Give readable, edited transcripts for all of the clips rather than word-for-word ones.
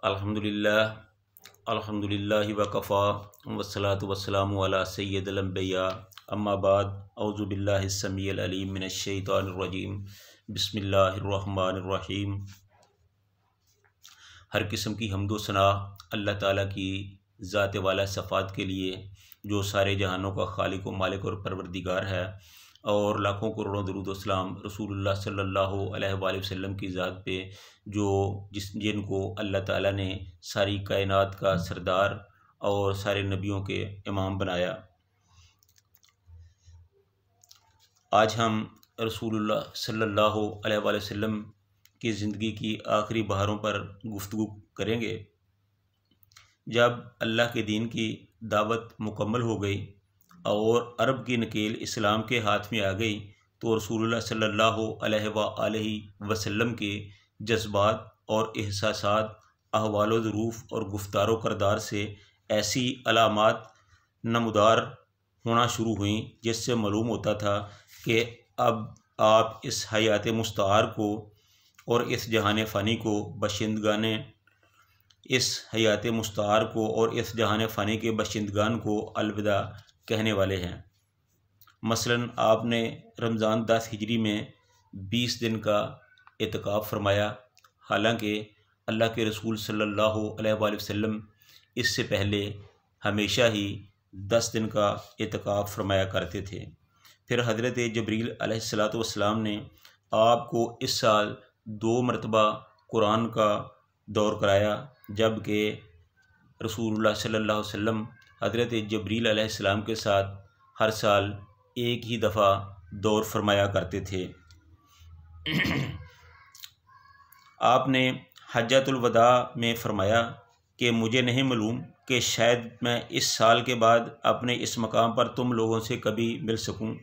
अल्हम्दुलिल्लाह अल्हम्दुलिल्लाहि वकफ़ा वस्सलातु वस्सलामु अला सय्यिदिल अंबिया अम्मा बाद औज़ु बिल्लाहिस समीइल अलीम मिनश शैतानिर रजीम बिस्मिल्लाहिर रहमानिर रहीम। हर किस्म की हम्दो सना अल्लाह ताला की ज़ात वाला सफ़ात के लिए, जो सारे जहानों का खालिक व मालिक और परवरदिगार है, और लाखों करोड़ों दरूद व सलाम रसूलुल्लाह सल्लल्लाहु अलैहि वसल्लम की ज़ात पे, जो जिनको अल्लाह ताला ने सारी कायनात का सरदार और सारे नबियों के इमाम बनाया। आज हम रसूलुल्लाह सल्लल्लाहु अलैहि वसल्लम की ज़िंदगी की आखिरी बहारों पर गुफ्तगू करेंगे। जब अल्लाह के दीन की दावत मुकम्मल हो गई और अरब की नकेल इस्लाम के हाथ में आ गई, तो रसूलुल्लाह सल्लल्लाहु अलैहि वसल्लम के जज्बात और एहसासात, अहवाल व ज़ुरूफ़ और गुफ्तार व करदार से ऐसी अलामात नमूदार होना शुरू हुई जिससे मालूम होता था कि अब आप इस हयात मुस्तआर को और इस जहान फ़ानी को इस जहान फ़ानी के बशिंदगान को अलविदा कहने वाले हैं। मसलन आपने रमज़ान 10 हिजरी में 20 दिन का इत्काफ़ फरमाया, हालांकि अल्लाह के रसूल सल्लल्लाहु अलैहि वसल्लम इससे पहले हमेशा ही 10 दिन का इत्काफ़ फरमाया करते थे। फिर हज़रत जबरील अलैहिस्सलातु वस्सलाम ने आपको इस साल 2 मरतबा कुरान का दौर कराया, जबकि रसूलुल्लाह सल्लल्लाहु अलैहि वसल्लम हज़रत जबरील अलैहिस्सलाम के साथ हर साल एक ही दफ़ा दौर फरमाया करते थे। आपने हज्जतुल वदा में फरमाया कि मुझे नहीं मालूम कि शायद मैं इस साल के बाद अपने इस मकाम पर तुम लोगों से कभी मिल सकूं।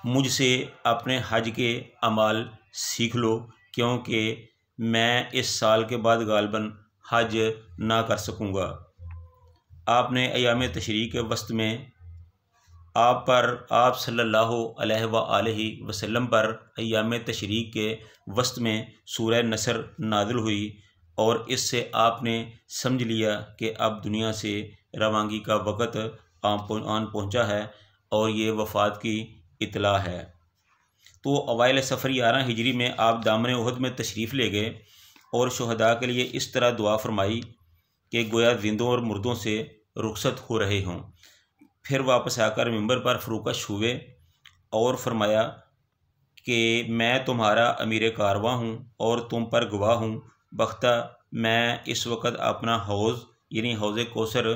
मुझसे अपने हज के अमाल सीख लो, क्योंकि मैं इस साल के बाद गालबन हज ना कर सकूँगा। आपने अयाम तशरीक़ के वस्त में आप सल्लल्लाहु अलैहि वसल्लम पर अयाम तशरीक़ के वस्त में सूरह नसर नाज़िल हुई, और इससे आपने समझ लिया कि अब दुनिया से रवानगी का वक़्त आन पहुँचा है और ये वफ़ात की इतला है। तो अवाइल सफ़र 11 हिजरी में आप दामन उहद में तशरीफ़ ले गए और शुहदा के लिए इस तरह दुआ फरमाई कि गोया जिंदों और मुर्दों से रुखसत हो रहे हों। फिर वापस आकर मिंबर पर फ़रूकश हुए और फरमाया कि मैं तुम्हारा अमीर कारवां हूँ और तुम पर गवाह हूँ, बख्ता मैं इस वक्त अपना हौज़ यानी हौज़ कौसर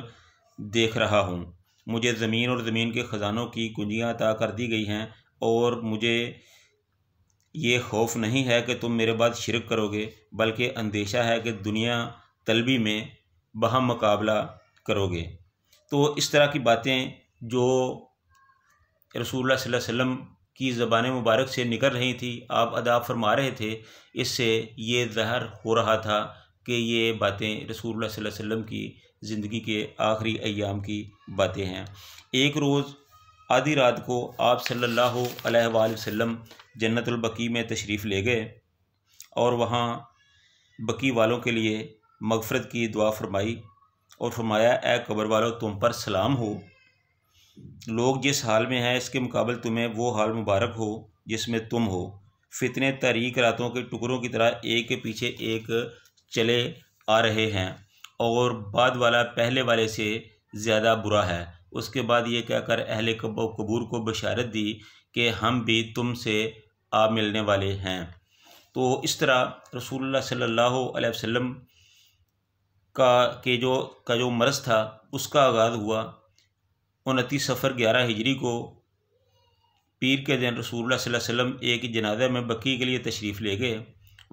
देख रहा हूँ। मुझे ज़मीन और ज़मीन के ख़जानों की कुंजियाँ अता कर दी गई हैं, और मुझे ये खौफ नहीं है कि तुम मेरे बाद शिरक करोगे, बल्कि अंदेशा है कि दुनिया तलबी में बहम मुकाबला करोगे। तो इस तरह की बातें जो रसूलुल्लाह सल्लल्लाहु अलैहि वसल्लम की ज़बान मुबारक से निकल रही थी, आप अदा फरमा रहे थे, इससे ये ज़ाहिर हो रहा था कि ये बातें रसूलुल्लाह सल्लल्लाहु अलैहि वसल्लम की ज़िंदगी के आखिरी अय्याम की बातें हैं। एक रोज़ आधी रात को आप सल्लल्लाहु अलैहि वसल्लम जन्नतुल बकी में तशरीफ़ ले गए और वहाँ बकी वालों के लिए मग़फ़िरत की दुआ फरमाई और फरमाया, ए कब्र वालों, तुम पर सलाम हो। लोग जिस हाल में हैं इसके मुकाबले तुम्हें वो हाल मुबारक हो जिसमें तुम हो। फितने तारीक रातों के टुकड़ों की तरह एक के पीछे एक चले आ रहे हैं, और बाद वाला पहले वाले से ज़्यादा बुरा है। उसके बाद ये कहकर अहले कबूर को बशारत दी कि हम भी तुमसे आ मिलने वाले हैं। तो इस तरह रसूलुल्लाह सल्लल्लाहु अलैहि वसल्लम का जो मरज़ था उसका आगाज़ हुआ। 29 सफ़र 11 हिजरी को पीर के दिन रसूलुल्लाह सल्लल्लाहु अलैहि वसल्लम एक जनाज़ा में बकी के लिए तशरीफ़ ले गए।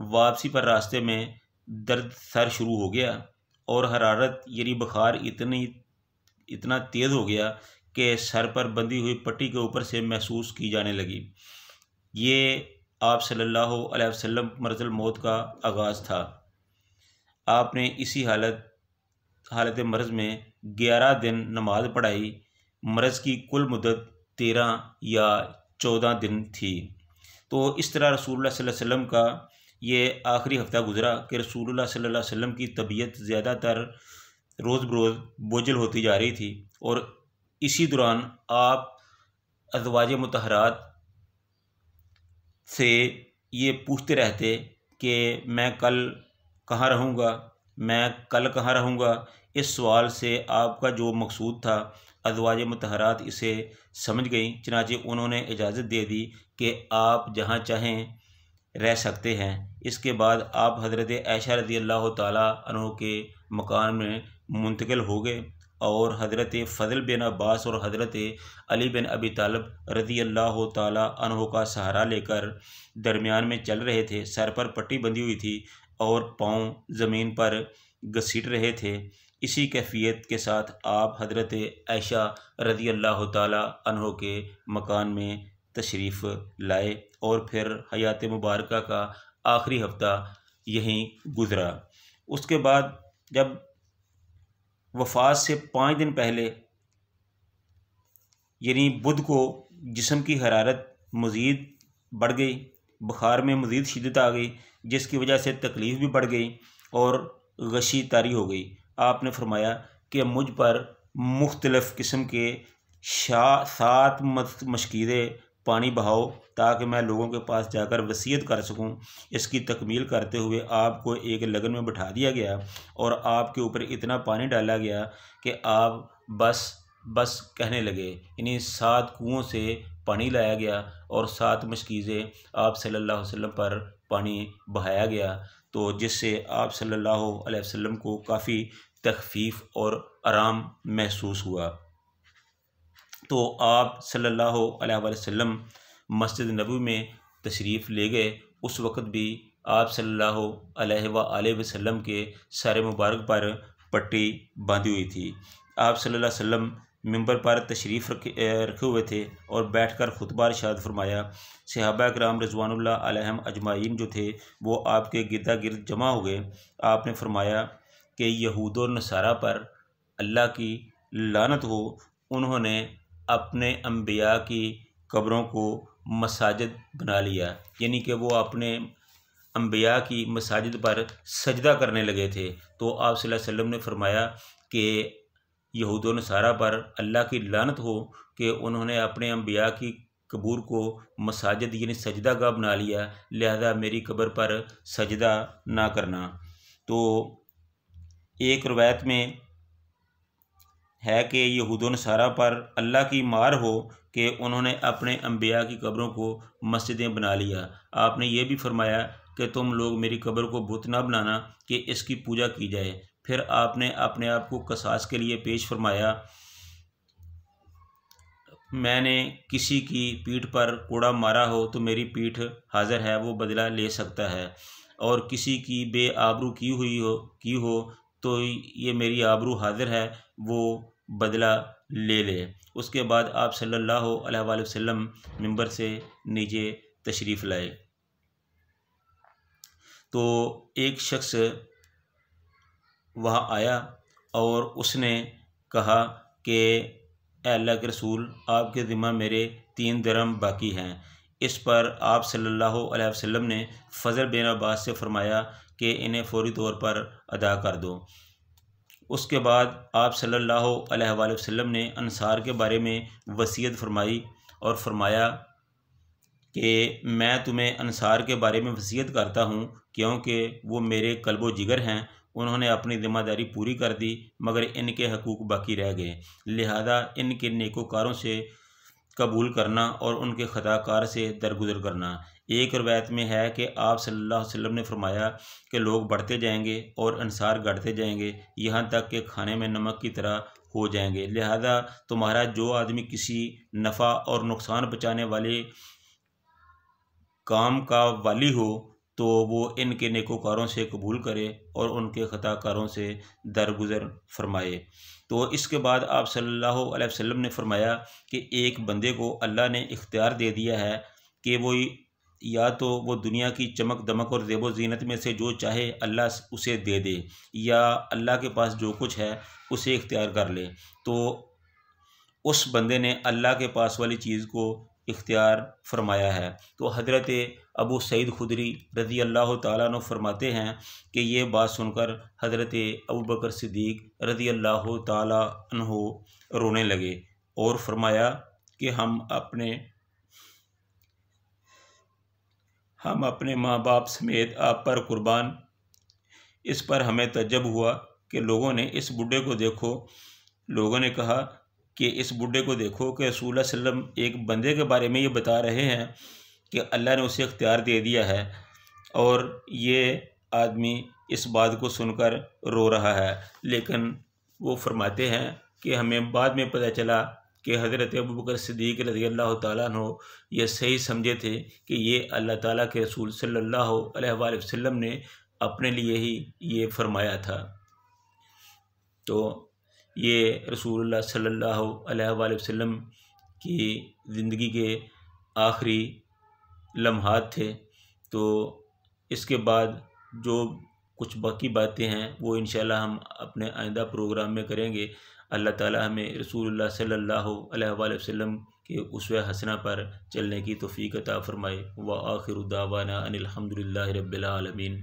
वापसी पर रास्ते में दर्द सर शुरू हो गया और हरारत यानी बुखार इतना तेज़ हो गया कि सर पर बंधी हुई पट्टी के ऊपर से महसूस की जाने लगी। ये आप सल्लल्लाहु अलैहि वसल्लम मरज़ुल मौत का आगाज़ था। आपने इसी हालत मर्ज़ में 11 दिन नमाज पढ़ाई। मर्ज़ की कुल मुद्दत 13 या 14 दिन थी। तो इस तरह रसूलुल्लाह सल्लल्लाहु अलैहि वसल्लम का ये आखिरी हफ्ता गुज़रा कि रसूलुल्लाह सल्लल्लाहु अलैहि वसल्लम की तबीयत ज़्यादातर रोज़ बरोज़ बोझल होती जा रही थी और इसी दौरान आप अज़वाज मुतहरात से ये पूछते रहते कि मैं कल कहाँ रहूँगा, मैं कल कहाँ रहूँगा। इस सवाल से आपका जो मकसूद था अज़वाज मुतहरात इसे समझ गई, चनाचे उन्होंने इजाज़त दे दी कि आप जहाँ चाहें रह सकते हैं। इसके बाद आप हज़रत आयशा रज़ी अल्लाह ताला अन्हो के मकान में मुंतकिल हो गए और हज़रत फ़ज़ल बिन अब्बास और हज़रत अली बिन अबी तालिब रज़ी अल्लाह ताला अन्हो का सहारा लेकर दरमियान में चल रहे थे। सर पर पट्टी बंधी हुई थी और पाँव ज़मीन पर घसीट रहे थे। इसी कैफियत के साथ आप हज़रत आयशा रज़ी अल्लाह ताला अन्हो के मकान में तशरीफ़ लाए और फिर हयात मुबारका का आखिरी हफ्ता यहीं गुज़रा। उसके बाद जब वफ़ात से 5 दिन पहले यानी बुध को जिस्म की हरारत मज़ीद बढ़ गई, बुखार में मज़ीद शिद्दत आ गई, जिसकी वजह से तकलीफ़ भी बढ़ गई और गशी तारी हो गई। आपने फरमाया कि मुझ पर मुख्तलिफ़ किस्म के 7 मशकीज़े पानी बहाओ ताकि मैं लोगों के पास जाकर वसीयत कर सकूं। इसकी तकमील करते हुए आपको एक लगन में बिठा दिया गया और आपके ऊपर इतना पानी डाला गया कि आप बस बस कहने लगे। यानी 7 कुओं से पानी लाया गया और 7 मशकीज़े आप सल्लल्लाहु अलैहि वसल्लम पर पानी बहाया गया, तो जिससे आप सल्लल्लाहु अलैहि वसल्लम को काफ़ी तखफीफ और आराम महसूस हुआ। तो आप सल्लल्लाहु अलैहि वसल्लम मस्जिद नबवी में तशरीफ़ ले गए। उस वक़्त भी आप सल्लल्लाहु अलैहि वसल्लम के सर मुबारक पर पट्टी बांधी हुई थी। आप सल्लल्लाहु अलैहि वसल्लम मिंबर पर तशरीफ़ रखे हुए थे और बैठकर खुतबा इरशाद फरमाया। सहाबा किराम रिज़वानुल्लाह अलैहिम अजमाइन जो थे वो आपके गिरदा गिर्द जमा हो गए। आपने फरमाया कि यहूद और नसारा पर अल्लाह की लानत हो, उन्होंने अपने अंबिया की कब्रों को मसाजिद बना लिया, यानी कि वो अपने अंबिया की मसाजिद पर सजदा करने लगे थे। तो आप सल्लल्लाहु अलैहि वसल्लम ने फरमाया कि यहूद व नसारा पर अल्लाह की लानत हो कि उन्होंने अपने अंबिया की कब्र को मसाजिद यानी सजदा गाह बना लिया, लिहाजा मेरी कब्र पर सजदा ना करना। तो एक रवायत में है कि यहूद व नसारा पर अल्लाह की मार हो कि उन्होंने अपने अंबिया की कब्रों को मस्जिदें बना लिया। आपने ये भी फरमाया कि तुम लोग मेरी कब्र को बुत ना बनाना कि इसकी पूजा की जाए। फिर आपने अपने आप को कसास के लिए पेश फरमाया। मैंने किसी की पीठ पर कोड़ा मारा हो तो मेरी पीठ हाज़िर है, वो बदला ले सकता है, और किसी की बेआबरू की हो तो ये मेरी आबरू हाज़िर है, वो बदला ले ले। उसके बाद आप सल्लल्लाहु अलैहि वसल्लम मिंबर से नीचे तशरीफ़ लाए तो एक शख्स वहाँ आया और उसने कहा कि अल्लाह के रसूल, आपके ज़िम्मा मेरे 3 दिरहम बाकी हैं। इस पर आप सल्लल्लाहु अलैहि वसल्लम ने फ़ज़ल बिन अब्बास से फरमाया कि इन्हें फ़ौरी तौर पर अदा कर दो। उसके बाद आप सल्लल्लाहु अलैहि वसल्लम ने अंसार के बारे में वसीयत फरमाई और फरमाया कि मैं तुम्हें अंसार के बारे में वसीयत करता हूँ क्योंकि वो मेरे कल्बो जिगर हैं। उन्होंने अपनी ज़िम्मेदारी पूरी कर दी मगर इनके हकूक़ बाकी रह गए, लिहाजा इनके नेकोकारों से कबूल करना और उनके ख़ताकार से दरगुजर करना। एक रवायत में है कि आप सल्लल्लाहु अलैहि वसल्लम ने फरमाया कि लोग बढ़ते जाएंगे और अंसार घटते जाएंगे, यहाँ तक कि खाने में नमक की तरह हो जाएंगे। लिहाजा तुम्हारा जो आदमी किसी नफ़ा और नुकसान बचाने वाले काम का वाली हो तो वो इनके नेकोकारों से कबूल करे और उनके ख़ताकारों से दरगुजर फरमाए। तो इसके बाद आप सल्लल्लाहु अलैहि वसल्लम ने फरमाया कि एक बंदे को अल्लाह ने इख्तियार दे दिया है कि वो या तो वो दुनिया की चमक दमक और ज़ेबो ज़ीनत में से जो चाहे अल्लाह उसे दे दे, या अल्लाह के पास जो कुछ है उसे इख्तियार कर ले। तो उस बंदे ने अल्लाह के पास वाली चीज़ को इख्तियार फरमाया है। तो हज़रत अबू सईद खुदरी रज़ी अल्लाह ताला अन्हु फरमाते हैं कि ये बात सुनकर हज़रत अबू बकर सिद्दीक़ रज़ी अल्लाह ताला अन्हु रोने लगे और फरमाया कि हम अपने माँ बाप समेत आप पर कुर्बान। इस पर हमें तज्जब हुआ कि लोगों ने कहा कि इस बूढ़े को देखो कि रसूलुल्लाह सल्लल्लाहु अलैहि वसल्लम एक बंदे के बारे में ये बता रहे हैं कि अल्लाह ने उसे इख्तियार दे दिया है और ये आदमी इस बात को सुनकर रो रहा है। लेकिन वो फरमाते हैं कि हमें बाद में पता चला कि हज़रत अबू बकर सिद्दीक़ रज़ी अल्लाह ताला अन्हु ये सही समझे थे कि ये अल्लाह ताला के रसूल सल्लल्लाहु अलैहि वसल्लम ने अपने लिए ही ये फरमाया था। तो ये रसूलुल्लाह सल्लल्लाहु अलैहि वसल्लम की ज़िंदगी के आखिरी लम्हात थे। तो इसके बाद जो कुछ बाकी बातें हैं वो इंशाअल्लाह हम अपने आइंदा प्रोग्राम में करेंगे। अल्लाह ताला हमें रसूलुल्लाह सल्लल्लाहु अलैहि वसल्लम के उसवे हसना पर चलने की तौफीक अता फ़रमाए। व आखिरु दावाना अनिल हम्दुलिल्लाहि रब्बिल आलमीन।